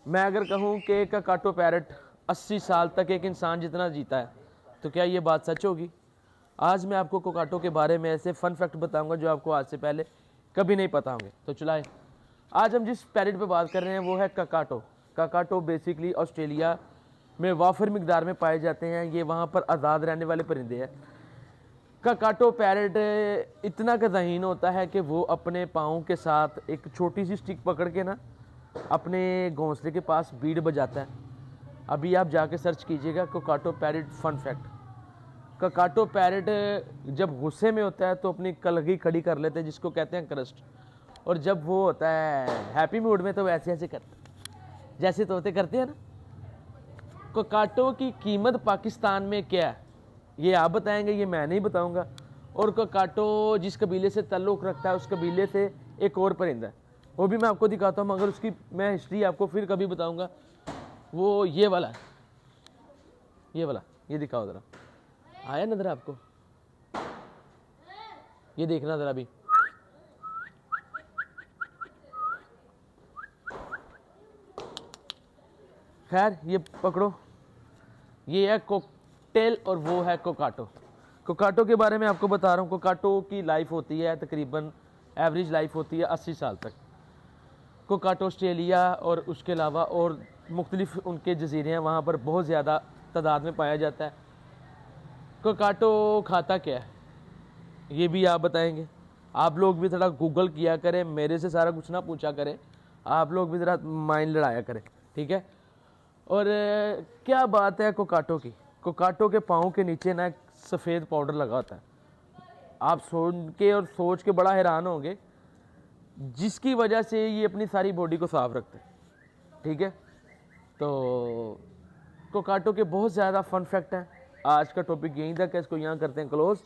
मैं अगर कहूँ कि ककाटो पैरट 80 साल तक एक इंसान जितना जीता है, तो क्या ये बात सच होगी? आज मैं आपको कोकाटो के बारे में ऐसे फन फैक्ट बताऊंगा जो आपको आज से पहले कभी नहीं पता होंगे। तो चलाएं, आज हम जिस पैरट पे बात कर रहे हैं वो है ककाटो। ककाटो बेसिकली ऑस्ट्रेलिया में वाफर मिकदार में पाए जाते हैं। ये वहाँ पर आज़ाद रहने वाले परिंदे हैं। ककाटो पैरट इतना का ज़हीन होता है कि वो अपने पाँव के साथ एक छोटी सी स्टिक पकड़ के ना अपने घोंसले के पास बीड बजाता है। अभी आप जाके सर्च कीजिएगा कोकाटो पैरट फन फैक्ट। ककाटो पैरट जब गुस्से में होता है तो अपनी कलगी खड़ी कर लेते हैं, जिसको कहते हैं क्रस्ट। और जब वो होता है हैप्पी मूड में तो वो ऐसे ऐसे करता है जैसे तोते करते हैं ना। कोकाटो की कीमत पाकिस्तान में क्या है ये आप बताएंगे, ये मैं नहीं बताऊंगा। और कोकाटो जिस कबीले से ताल्लुक़ रखता है उस कबीले से एक और परिंदा है, वो भी मैं आपको दिखाता हूँ, मगर उसकी मैं हिस्ट्री आपको फिर कभी बताऊंगा। वो ये वाला, ये दिखाओ ज़रा, आया नजर आपको? ये देखना ज़रा भी। खैर ये पकड़ो, ये है कोकटेल और वो है कोकाटो। कोकाटो के बारे में आपको बता रहा हूँ। कोकाटो की लाइफ होती है तकरीबन, एवरेज लाइफ होती है 80 साल तक। कोकाटो ऑस्ट्रेलिया और उसके अलावा और मुख्तलिफ उनके जजीरे हैं, वहाँ पर बहुत ज़्यादा तादाद में पाया जाता है। कोकाटो खाता क्या है ये भी आप बताएंगे। आप लोग भी थोड़ा गूगल किया करें, मेरे से सारा कुछ ना पूछा करें, आप लोग भी ज़रा माइंड लड़ाया करें, ठीक है। और क्या बात है कोकाटो की, कोकाटो के पाँव के नीचे ना एक सफ़ेद पाउडर लगा होता है। आप सुन के और सोच के बड़ा हैरान होंगे, जिसकी वजह से ये अपनी सारी बॉडी को साफ रखते हैं, ठीक है। तो कोकाटो के बहुत ज़्यादा फन फैक्ट हैं। आज का टॉपिक यहीं तक है, इसको यहाँ करते हैं क्लोज।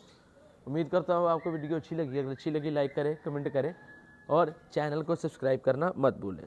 उम्मीद करता हूँ आपको वीडियो अच्छी लगी। अगर अच्छी लगी लाइक करें, कमेंट करें और चैनल को सब्सक्राइब करना मत भूलें।